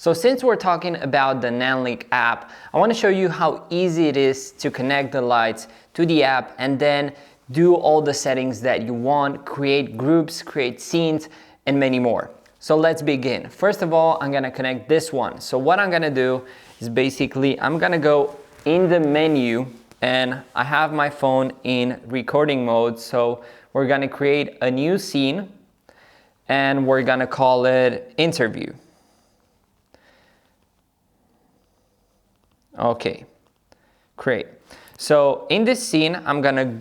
So since we're talking about the NANLINK app, I want to show you how easy it is to connect the lights to the app and then do all the settings that you want, create groups, create scenes, and many more. So let's begin. First of all, I'm gonna connect this one. So what I'm gonna do is basically, I'm gonna go in the menu and I have my phone in recording mode. So we're gonna create a new scene and we're gonna call it interview. Okay, great. So in this scene, I'm gonna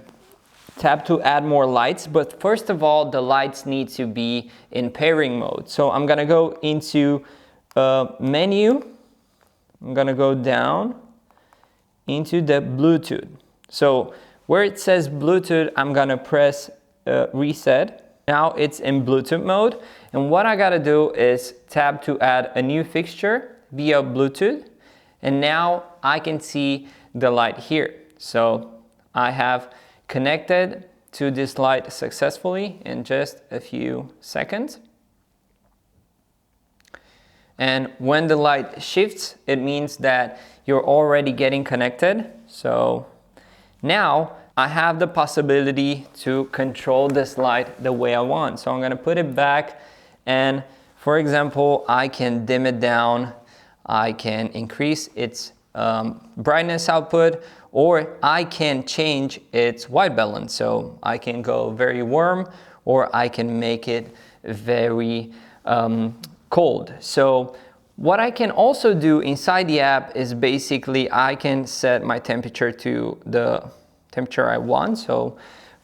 tap to add more lights, but first of all, the lights need to be in pairing mode. So I'm gonna go into menu, I'm gonna go down into the Bluetooth. So where it says Bluetooth, I'm gonna press reset. Now it's in Bluetooth mode. And what I gotta do is tap to add a new fixture via Bluetooth. And now I can see the light here. So I have connected to this light successfully in just a few seconds. And when the light shifts, it means that you're already getting connected. So now I have the possibility to control this light the way I want. So I'm gonna put it back and for example, I can dim it down, I can increase its brightness output, or I can change its white balance. So I can go very warm or I can make it very cold. So what I can also do inside the app is basically I can set my temperature to the temperature I want, so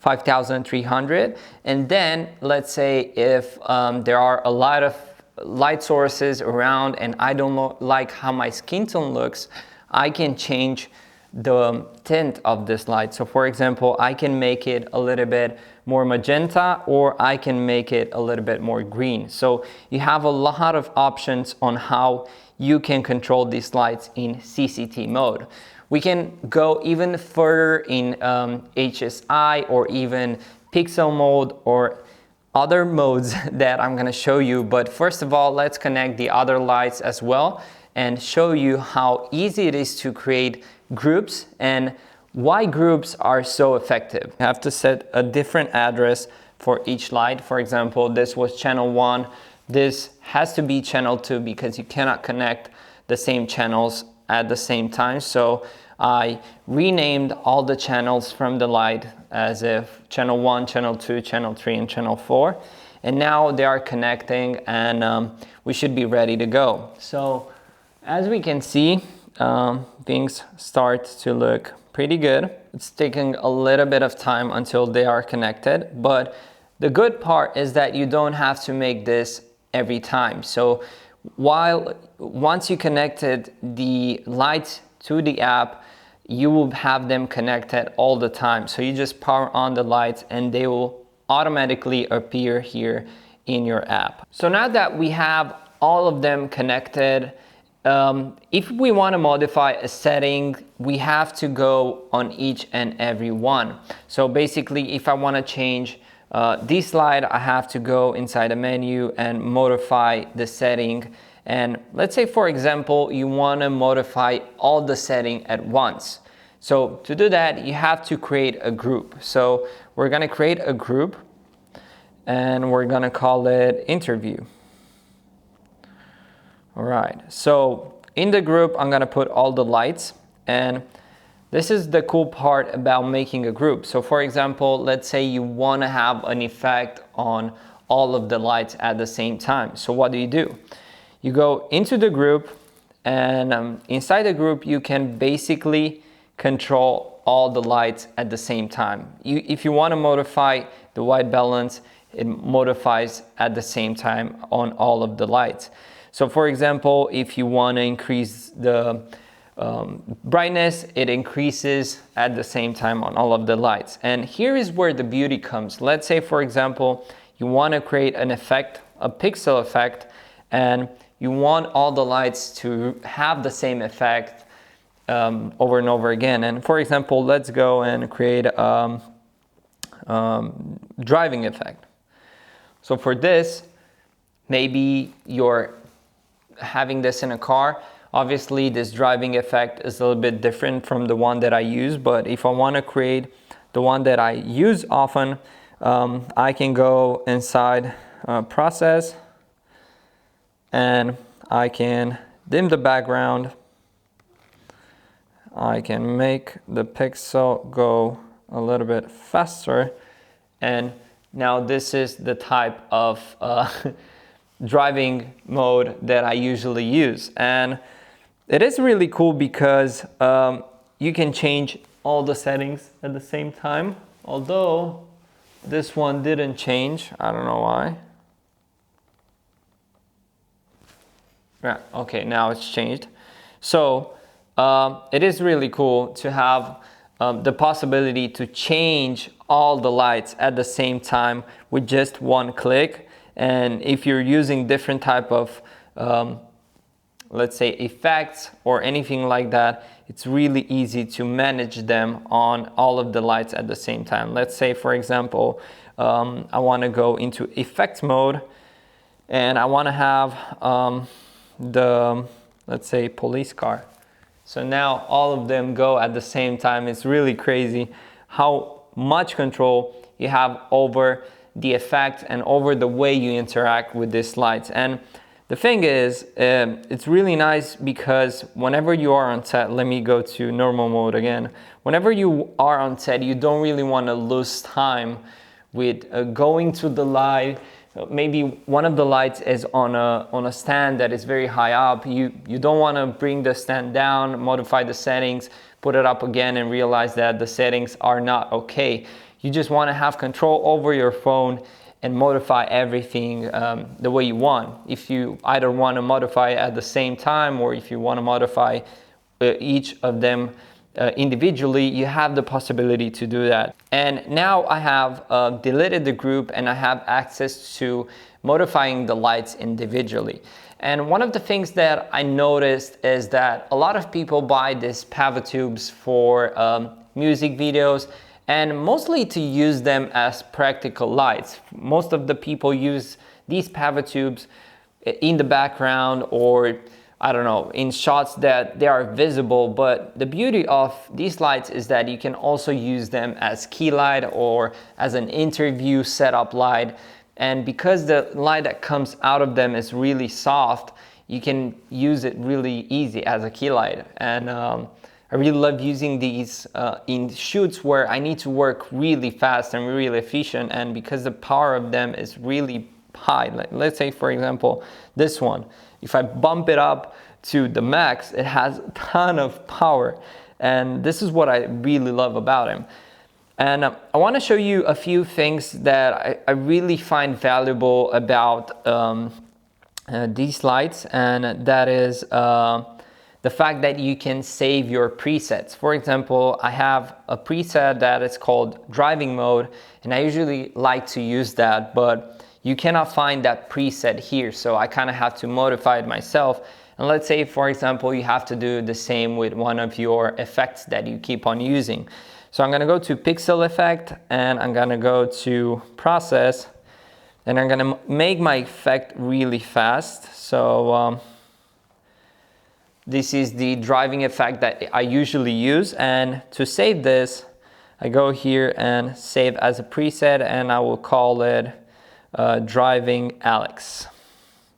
5,300. And then let's say if there are a lot of light sources around and I don't like how my skin tone looks, I can change the tint of this light. So for example, I can make it a little bit more magenta or I can make it a little bit more green. So you have a lot of options on how you can control these lights in CCT mode. We can go even further in HSI or even pixel mode or other modes that I'm gonna show you. But first of all, let's connect the other lights as well and show you how easy it is to create groups and why groups are so effective. You have to set a different address for each light. For example, this was channel 1. This has to be channel 2 because you cannot connect the same channels at the same time. So I renamed all the channels from the light as if channel 1, channel 2, channel 3, and channel 4. And now they are connecting and we should be ready to go. So as we can see, things start to look pretty good. It's taking a little bit of time until they are connected, but the good part is that you don't have to make this every time. So once you connected the lights to the app, you will have them connected all the time. So you just power on the lights and they will automatically appear here in your app. So now that we have all of them connected, if we want to modify a setting, we have to go on each and every one. So basically, if I want to change this light, I have to go inside the menu and modify the setting. And let's say, for example, you want to modify all the setting at once. So to do that, you have to create a group. So we're going to create a group and we're going to call it interview. All right, so in the group, I'm gonna put all the lights, and this is the cool part about making a group. So for example, let's say you wanna have an effect on all of the lights at the same time. So what do? You go into the group, and inside the group, you can basically control all the lights at the same time. If you wanna modify the white balance, it modifies at the same time on all of the lights. So for example, if you want to increase the brightness, it increases at the same time on all of the lights. And here is where the beauty comes. Let's say, for example, you want to create an effect, a pixel effect, and you want all the lights to have the same effect over and over again. And for example, let's go and create a driving effect. So for this, maybe your having this in a car. Obviously this driving effect is a little bit different from the one that I use, but if I want to create the one that I use often, I can go inside process, and I can dim the background. I can make the pixel go a little bit faster, and now this is the type of driving mode that I usually use. And it is really cool because you can change all the settings at the same time, although this one didn't change. I don't know why. Yeah, okay, now it's changed. So it is really cool to have the possibility to change all the lights at the same time with just one click. And if you're using different type of let's say effects or anything like that, it's really easy to manage them on all of the lights at the same time. Let's say, for example, I want to go into effects mode, and I want to have let's say police car. So now all of them go at the same time. It's really crazy how much control you have over the effect and over the way you interact with these lights. And the thing is, it's really nice because whenever you are on set, let me go to normal mode again. Whenever you are on set, you don't really want to lose time with going to the light. Maybe one of the lights is on a stand that is very high up. You don't want to bring the stand down, modify the settings, put it up again and realize that the settings are not okay. You just want to have control over your phone and modify everything the way you want. If you either want to modify at the same time, or if you want to modify each of them individually, you have the possibility to do that. And now I have deleted the group, and I have access to modifying the lights individually. And one of the things that I noticed is that a lot of people buy these PAVA tubes for music videos, and mostly to use them as practical lights. Most of the people use these PAVA tubes in the background, or I don't know, in shots that they are visible. But the beauty of these lights is that you can also use them as key light or as an interview setup light. And because the light that comes out of them is really soft, you can use it really easy as a key light. And I really love using these in shoots where I need to work really fast and really efficient, and because the power of them is really high. Like, let's say, for example, this one. If I bump it up to the max, it has a ton of power, and this is what I really love about him. And I want to show you a few things that I really find valuable about these lights, and that is the fact that you can save your presets. For example, I have a preset that is called driving mode, and I usually like to use that, but you cannot find that preset here, so I kind of have to modify it myself. And let's say, for example, you have to do the same with one of your effects that you keep on using. So I'm gonna go to pixel effect, and I'm gonna go to process, and I'm gonna make my effect really fast. So this is the driving effect that I usually use, and to save this, I go here and save as a preset, and I will call it driving Alex,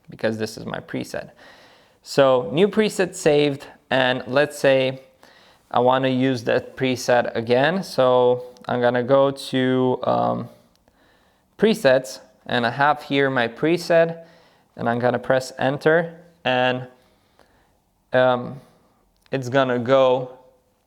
because this is my preset. So new preset saved, and let's say I want to use that preset again. So I'm gonna go to presets, and I have here my preset, and I'm gonna press enter, and it's gonna go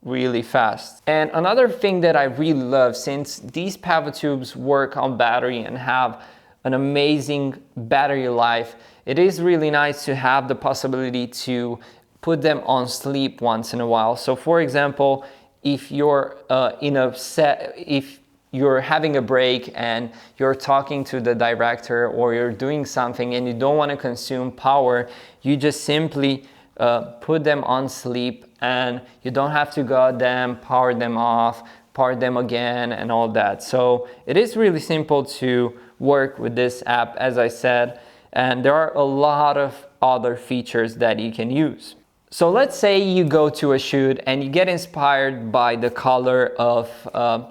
really fast. And another thing that I really love, since these PAVA tubes work on battery and have an amazing battery life, it is really nice to have the possibility to put them on sleep once in a while. So for example, if you're in a set, if you're having a break and you're talking to the director, or you're doing something and you don't want to consume power, you just simply put them on sleep, and you don't have to go out them, power them off, power them again, and all that. So it is really simple to work with this app, as I said, and there are a lot of other features that you can use. So let's say you go to a shoot and you get inspired by the color of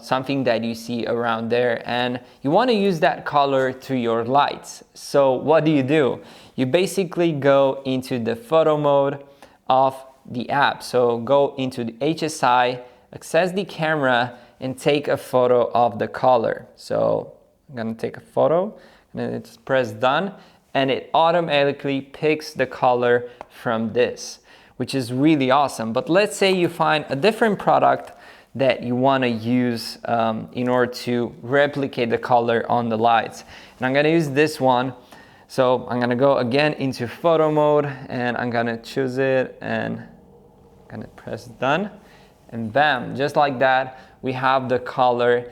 something that you see around there, and you want to use that color to your lights. So what do? You basically go into the photo mode of the app. So go into the HSI, access the camera, and take a photo of the color. So I'm gonna take a photo, and then it's press done, and it automatically picks the color from this, which is really awesome. But let's say you find a different product that you want to use in order to replicate the color on the lights. And I'm going to use this one. So I'm going to go again into photo mode, and I'm going to choose it, and I'm going to press done. And bam, just like that, we have the color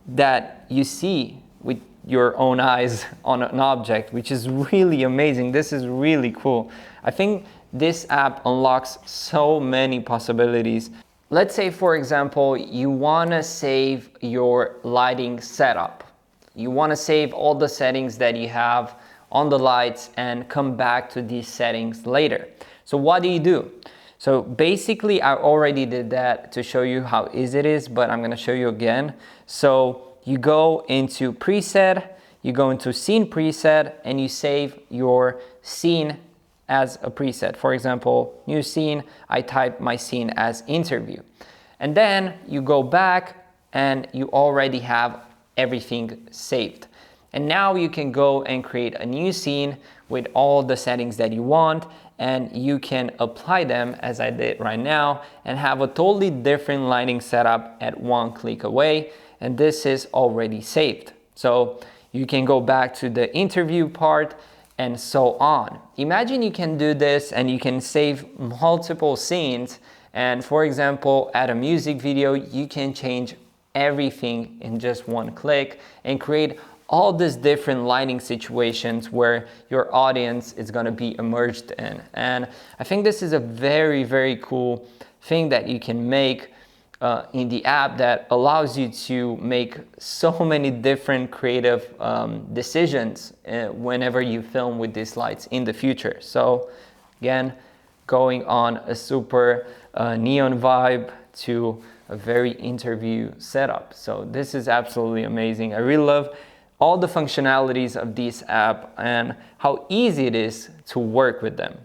that you see with your own eyes on an object, which is really amazing. This is really cool. I think this app unlocks so many possibilities. Let's say, for example, you want to save your lighting setup. You want to save all the settings that you have on the lights and come back to these settings later. So what do? So basically, I already did that to show you how easy it is, but I'm going to show you again. So you go into preset, you go into scene preset, and you save your scene as a preset. For example, new scene, I type my scene as interview. And then you go back and you already have everything saved. And now you can go and create a new scene with all the settings that you want, and you can apply them as I did right now and have a totally different lighting setup at one click away. And this is already saved. So you can go back to the interview part and so on. Imagine you can do this and you can save multiple scenes, and for example, at a music video, you can change everything in just one click and create all these different lighting situations where your audience is going to be immersed in. And I think this is a very, very cool thing that you can make in the app that allows you to make so many different creative decisions whenever you film with these lights in the future. So again, going on a super neon vibe to a very interview setup. So this is absolutely amazing. I really love all the functionalities of this app and how easy it is to work with them.